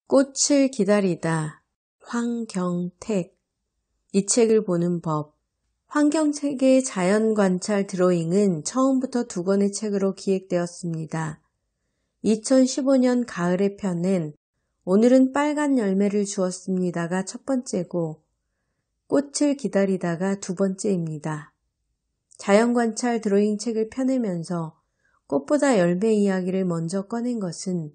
꽃을 기다리다. 황경택. 이 책을 보는 법. 황경택의 자연관찰 드로잉은 처음부터 2권의 책으로 기획되었습니다. 2015년 가을에 펴낸 오늘은 빨간 열매를 주었습니다가 첫 번째고 꽃을 기다리다가 두 번째입니다. 자연관찰 드로잉 책을 펴내면서 꽃보다 열매 이야기를 먼저 꺼낸 것은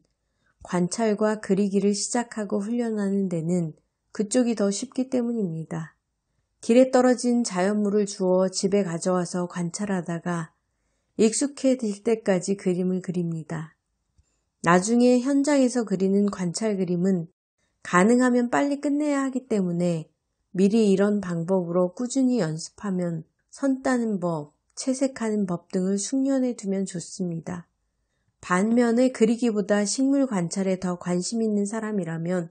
관찰과 그리기를 시작하고 훈련하는 데는 그쪽이 더 쉽기 때문입니다. 길에 떨어진 자연물을 주워 집에 가져와서 관찰하다가 익숙해질 때까지 그림을 그립니다. 나중에 현장에서 그리는 관찰 그림은 가능하면 빨리 끝내야 하기 때문에 미리 이런 방법으로 꾸준히 연습하면 선 따는 법, 채색하는 법 등을 숙련해 두면 좋습니다. 반면에 그리기보다 식물 관찰에 더 관심 있는 사람이라면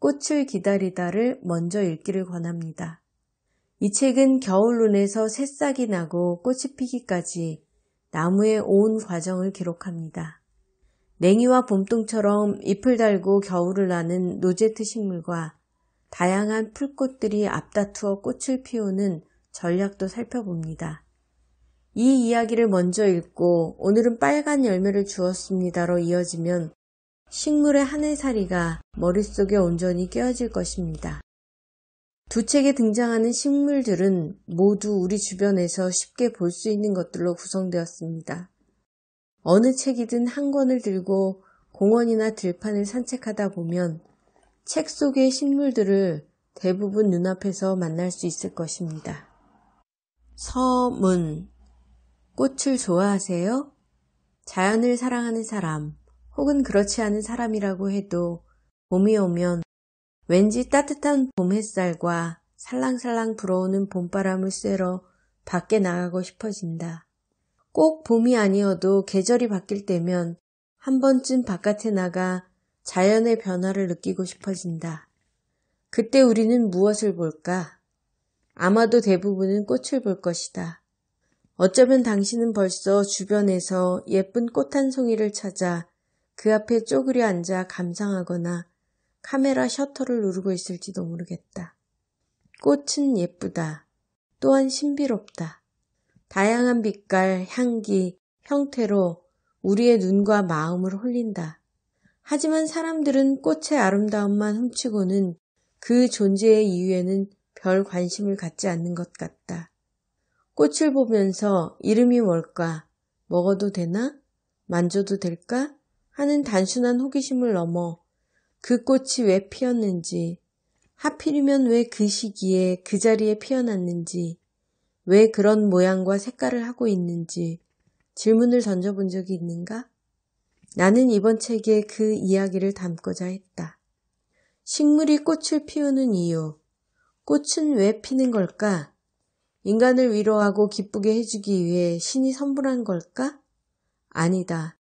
꽃을 기다리다를 먼저 읽기를 권합니다. 이 책은 겨울눈에서 새싹이 나고 꽃이 피기까지 나무의 온 과정을 기록합니다. 냉이와 봄동처럼 잎을 달고 겨울을 나는 노제트 식물과 다양한 풀꽃들이 앞다투어 꽃을 피우는 전략도 살펴봅니다. 이 이야기를 먼저 읽고 오늘은 빨간 열매를 주었습니다로 이어지면 식물의 한 해살이가 머릿속에 온전히 꿰어질 것입니다. 두 책에 등장하는 식물들은 모두 우리 주변에서 쉽게 볼 수 있는 것들로 구성되었습니다. 어느 책이든 한 권을 들고 공원이나 들판을 산책하다 보면 책 속의 식물들을 대부분 눈앞에서 만날 수 있을 것입니다. 서문. 꽃을 좋아하세요? 자연을 사랑하는 사람, 혹은 그렇지 않은 사람이라고 해도 봄이 오면 왠지 따뜻한 봄 햇살과 살랑살랑 불어오는 봄바람을 쐬러 밖에 나가고 싶어진다. 꼭 봄이 아니어도 계절이 바뀔 때면 한 번쯤 바깥에 나가 자연의 변화를 느끼고 싶어진다. 그때 우리는 무엇을 볼까? 아마도 대부분은 꽃을 볼 것이다. 어쩌면 당신은 벌써 주변에서 예쁜 꽃 한 송이를 찾아 그 앞에 쪼그려 앉아 감상하거나 카메라 셔터를 누르고 있을지도 모르겠다. 꽃은 예쁘다. 또한 신비롭다. 다양한 빛깔, 향기, 형태로 우리의 눈과 마음을 홀린다. 하지만 사람들은 꽃의 아름다움만 훔치고는 그 존재의 이유에는 별 관심을 갖지 않는 것 같다. 꽃을 보면서 이름이 뭘까? 먹어도 되나? 만져도 될까? 하는 단순한 호기심을 넘어 그 꽃이 왜 피었는지, 하필이면 왜 그 시기에 그 자리에 피어났는지, 왜 그런 모양과 색깔을 하고 있는지 질문을 던져본 적이 있는가? 나는 이번 책에 그 이야기를 담고자 했다. 식물이 꽃을 피우는 이유, 꽃은 왜 피는 걸까? 인간을 위로하고 기쁘게 해주기 위해 신이 선물한 걸까? 아니다.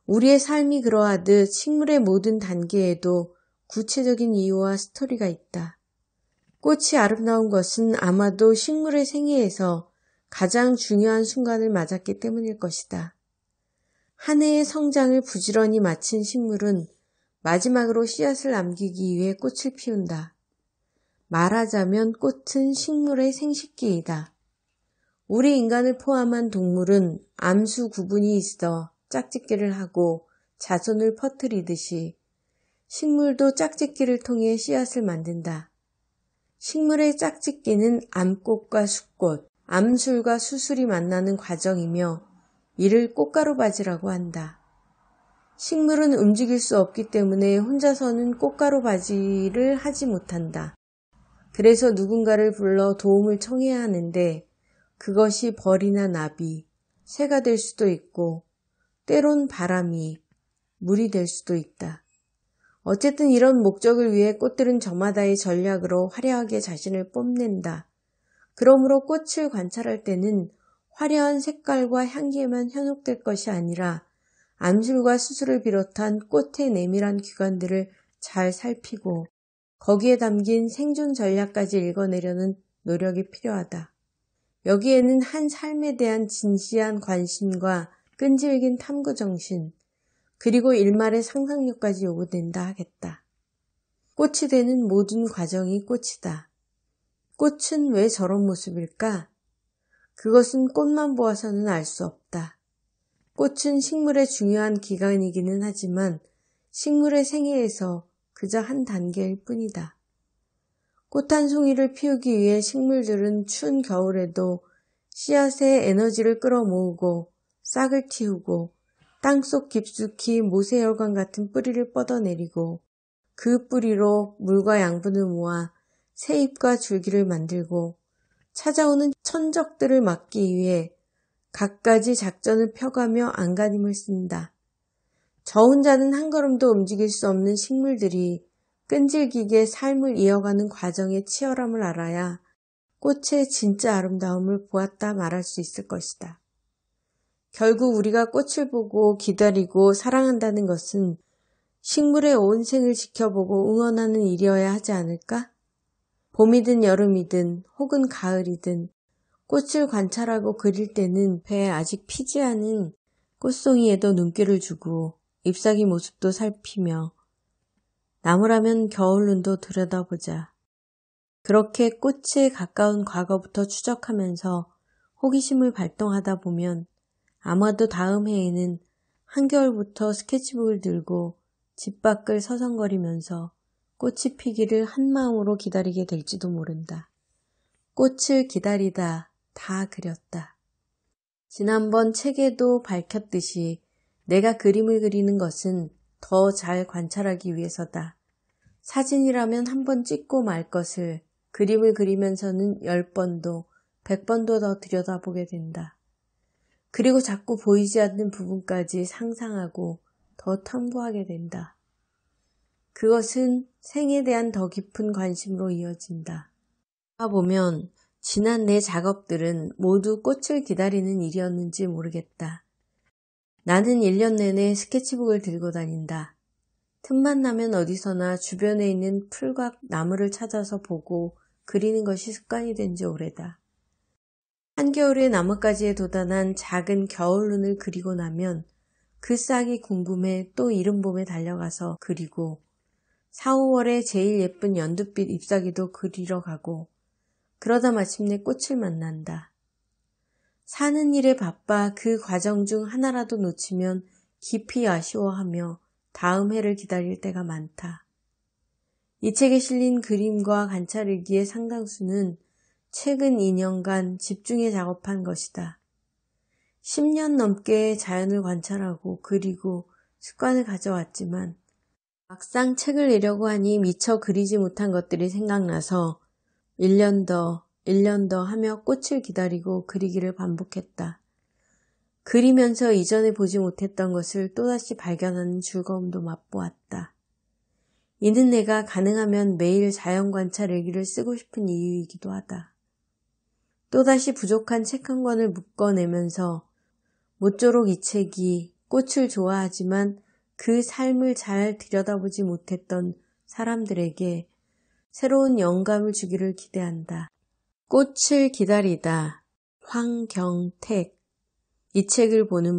우리의 삶이 그러하듯 식물의 모든 단계에도 구체적인 이유와 스토리가 있다. 꽃이 아름다운 것은 아마도 식물의 생애에서 가장 중요한 순간을 맞았기 때문일 것이다. 한 해의 성장을 부지런히 마친 식물은 마지막으로 씨앗을 남기기 위해 꽃을 피운다. 말하자면 꽃은 식물의 생식기이다. 우리 인간을 포함한 동물은 암수 구분이 있어 짝짓기를 하고 자손을 퍼뜨리듯이 식물도 짝짓기를 통해 씨앗을 만든다. 식물의 짝짓기는 암꽃과 수꽃, 암술과 수술이 만나는 과정이며 이를 꽃가루바지라고 한다. 식물은 움직일 수 없기 때문에 혼자서는 꽃가루바지를 하지 못한다. 그래서 누군가를 불러 도움을 청해야 하는데 그것이 벌이나 나비, 새가 될 수도 있고 때론 바람이, 물이 될 수도 있다. 어쨌든 이런 목적을 위해 꽃들은 저마다의 전략으로 화려하게 자신을 뽐낸다. 그러므로 꽃을 관찰할 때는 화려한 색깔과 향기에만 현혹될 것이 아니라 암술과 수술을 비롯한 꽃의 내밀한 기관들을 잘 살피고 거기에 담긴 생존 전략까지 읽어내려는 노력이 필요하다. 여기에는 한 삶에 대한 진지한 관심과 끈질긴 탐구정신, 그리고 일말의 상상력까지 요구된다 하겠다. 꽃이 되는 모든 과정이 꽃이다. 꽃은 왜 저런 모습일까? 그것은 꽃만 보아서는 알 수 없다. 꽃은 식물의 중요한 기관이기는 하지만 식물의 생애에서 그저 한 단계일 뿐이다. 꽃 한 송이를 피우기 위해 식물들은 추운 겨울에도 씨앗의 에너지를 끌어모으고 싹을 틔우고 땅속 깊숙이 모세혈관 같은 뿌리를 뻗어내리고 그 뿌리로 물과 양분을 모아 새 잎과 줄기를 만들고 찾아오는 천적들을 막기 위해 갖가지 작전을 펴가며 안간힘을 쓴다. 저 혼자는 한 걸음도 움직일 수 없는 식물들이 끈질기게 삶을 이어가는 과정의 치열함을 알아야 꽃의 진짜 아름다움을 보았다 말할 수 있을 것이다. 결국 우리가 꽃을 보고 기다리고 사랑한다는 것은 식물의 온 생을 지켜보고 응원하는 일이어야 하지 않을까? 봄이든 여름이든 혹은 가을이든 꽃을 관찰하고 그릴 때는 배에 아직 피지 않은 꽃송이에도 눈길을 주고 잎사귀 모습도 살피며 나무라면 겨울눈도 들여다보자. 그렇게 꽃에 가까운 과거부터 추적하면서 호기심을 발동하다 보면 아마도 다음 해에는 한겨울부터 스케치북을 들고 집 밖을 서성거리면서 꽃이 피기를 한마음으로 기다리게 될지도 모른다. 꽃을 기다리다 다 그렸다. 지난번 책에도 밝혔듯이 내가 그림을 그리는 것은 더 잘 관찰하기 위해서다. 사진이라면 한 번 찍고 말 것을 그림을 그리면서는 10번도 100번도 더 들여다보게 된다. 그리고 자꾸 보이지 않는 부분까지 상상하고 더 탐구하게 된다. 그것은 생에 대한 더 깊은 관심으로 이어진다. 보면 지난 내 작업들은 모두 꽃을 기다리는 일이었는지 모르겠다. 나는 1년 내내 스케치북을 들고 다닌다. 틈만 나면 어디서나 주변에 있는 풀과 나무를 찾아서 보고 그리는 것이 습관이 된 지 오래다. 한겨울에 나뭇가지에 돋아난 작은 겨울눈을 그리고 나면 그 싹이 궁금해 또 이른 봄에 달려가서 그리고 4, 5월에 제일 예쁜 연두빛 잎사귀도 그리러 가고 그러다 마침내 꽃을 만난다. 사는 일에 바빠 그 과정 중 하나라도 놓치면 깊이 아쉬워하며 다음 해를 기다릴 때가 많다. 이 책에 실린 그림과 관찰일기의 상당수는 최근 2년간 집중해 작업한 것이다. 10년 넘게 자연을 관찰하고 그리고 습관을 가져왔지만 막상 책을 내려고 하니 미처 그리지 못한 것들이 생각나서 1년 더, 1년 더 하며 꽃을 기다리고 그리기를 반복했다. 그리면서 이전에 보지 못했던 것을 또다시 발견하는 즐거움도 맛보았다. 이는 내가 가능하면 매일 자연 관찰 일기를 쓰고 싶은 이유이기도 하다. 또다시 부족한 책 한 권을 묶어내면서 모쪼록 이 책이 꽃을 좋아하지만 그 삶을 잘 들여다보지 못했던 사람들에게 새로운 영감을 주기를 기대한다. 꽃을 기다리다. 황경택. 이 책을 보는